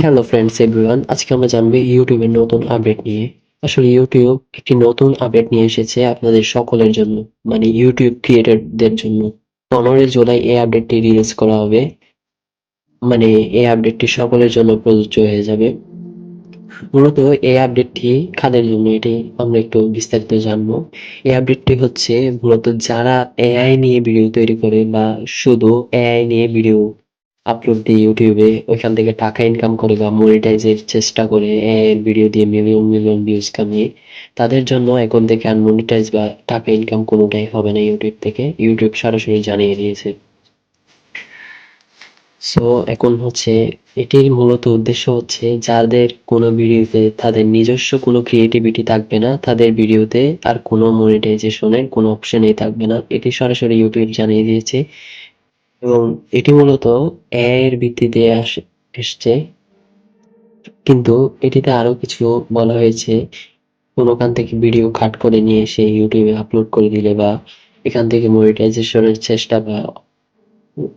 Hello friends everyone, আজকে আমরা জানবো ইউটিউবের নতুন আপডেট নিয়ে। আসলে ইউটিউব একটি নতুন আপডেট নিয়ে এসেছে আপনাদের সকলের জন্য, মানে ইউটিউব ক্রিয়েটরদের জন্য। 15 জুলাই এই আপডেটটি রিলিজ করা হবে। মানে এই আপডেটটি সকলের জন্য প্রযোজ্য হয়ে যাবে। মূলত এই আপডেটটি কাদের জন্য এটি আমরা একটু বিস্তারিত জানবো। এই আপডেটটি হচ্ছে মূলত যারা এআই নিয়ে ভিডিও তৈরি করে বা শুধু এআই নিয়ে ভিডিও আপলোড দিয়ে ইউটিউবে ওইখান থেকে টাকা ইনকাম করে বা মনিটাইজের চেষ্টা করে এআই এর ভিডিও দিয়ে মিলিয়ন মিলিয়ন ভিউজ কামিয়ে, তাদের জন্য এখন থেকে আর মনিটাইজ বা টাকা ইনকাম কোনোটাই হবে না ইউটিউব থেকে। ইউটিউব সরাসরি জানিয়ে দিয়েছে। সো এখন হচ্ছে এটির মূলত উদ্দেশ্য হচ্ছে যাদের কোনো ভিডিওতে তাদের নিজস্ব কোনো ক্রিয়েটিভিটি থাকবে না, তাদের ভিডিওতে আর কোনো মনিটাইজেশনের কোনো অপশনই থাকবে না। এটি সরাসরি ইউটিউব জানিয়ে দিয়েছে এবং এটি মূলত এআই এর ভিত্তিতে এসছে। কিন্তু এটিতে আরো কিছু বলা হয়েছে, কোনোখান থেকে ভিডিও কাট করে নিয়ে এসে ইউটিউবে আপলোড করে দিলে বা এখান থেকে মনিটাইজেশনের চেষ্টা বা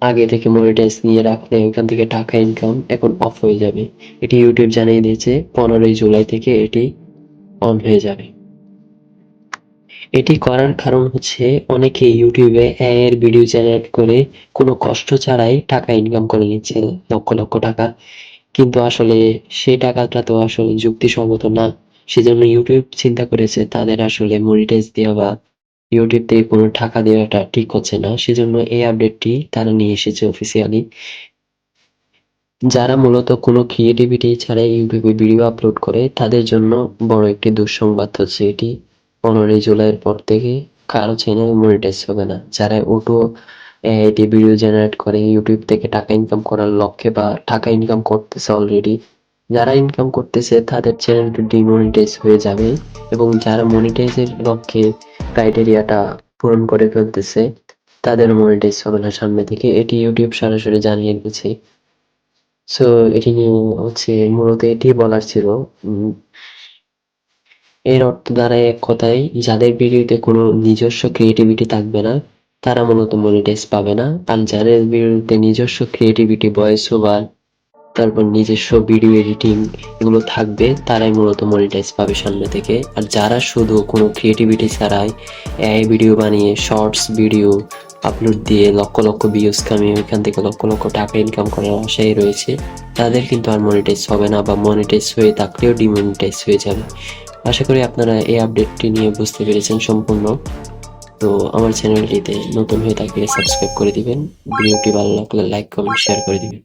আগে থেকে মনিটাইজ নিয়ে রাখলে ওখান থেকে টাকা ইনকাম এখন অফ হয়ে যাবে। এটি ইউটিউব জানিয়ে দিয়েছে 15 জুলাই থেকে এটি অন হয়ে যাবে। এটি করার কারণ হচ্ছে অনেকে ইউটিউবে এআই এর ভিডিও জেনারেট করে কোনো কষ্ট ছাড়াই টাকা ইনকাম করে নিচ্ছে, লক্ষ লক্ষ টাকা। কিন্তু আসলে সেই টাকাটা তো আসলে যুক্তিসঙ্গত না। সেজন্য ইউটিউব চিন্তা করেছে তাদের আসলে মনিটাইজ দেওয়া বা ইউটিউব থেকে কোনো টাকা দেওয়াটা ঠিক হচ্ছে না। সেজন্য এই আপডেটটি তারা নিয়ে এসেছে অফিসিয়ালি। যারা মূলত কোনো ক্রিয়েটিভিটি ছাড়াই ইউটিউবে ভিডিও আপলোড করে তাদের জন্য বড় একটি দুঃসংবাদ হচ্ছে এটি। 15 জুলাইয়ের পর থেকে কারো চ্যানেল মনিটাইজ হবে না। যারা অটো এআই দিয়ে ভিডিও জেনারেট করে ইউটিউব থেকে টাকা ইনকাম করার লক্ষ্যে বা টাকা ইনকাম করতেছে অলরেডি, যারা ইনকাম করতেছে তাদের চ্যানেলটি ডিমনিটাইজ হয়ে যাবে এবং যারা মনিটাইজের লক্ষ্যে ক্রাইটেরিয়াটা পূরণ করে ফেলতেছে তাদের মনিটাইজ হবে না সামনে থেকে। এটি ইউটিউব সরাসরি জানিয়ে দিয়েছে। সো এটি নিয়ে হচ্ছে মূলত এটি বলার ছিল। উম, এর অর্থ দাঁড়ায় এক কথায়, যাদের ভিডিওতে কোনো নিজস্ব ক্রিয়েটিভিটি থাকবে না তারা মূলত মনিটাইজ পাবে না। আর যাদের ভিডিওতে নিজস্ব ক্রিয়েটিভিটি, ভয়েস ওভার, তারপর নিজস্ব ভিডিও এডিটিং এগুলো থাকবে তারাই মূলত মনিটাইজ পাবে সামনে থেকে। আর যারা শুধু কোনো ক্রিয়েটিভিটি ছাড়াই এআই ভিডিও বানিয়ে শর্টস ভিডিও আপলোড দিয়ে লক্ষ লক্ষ ভিউজ কামিয়ে ওইখান থেকে লক্ষ লক্ষ টাকা ইনকাম করার আশায় রয়েছে, তাদের কিন্তু আর মনিটাইজ হবে না বা মনিটাইজ হয়ে থাকলেও ডিমনিটাইজ হয়ে যাবে। আশা করি আপনারা এই আপডেটটি নিয়ে বুঝতে পেরেছেন সম্পূর্ণ। তো আমার চ্যানেলটিতে নতুন হয়ে থাকলে সাবস্ক্রাইব করে দিবেন, ভিডিওটি ভালো লাগলে লাইক কমেন্ট শেয়ার করে দিবেন।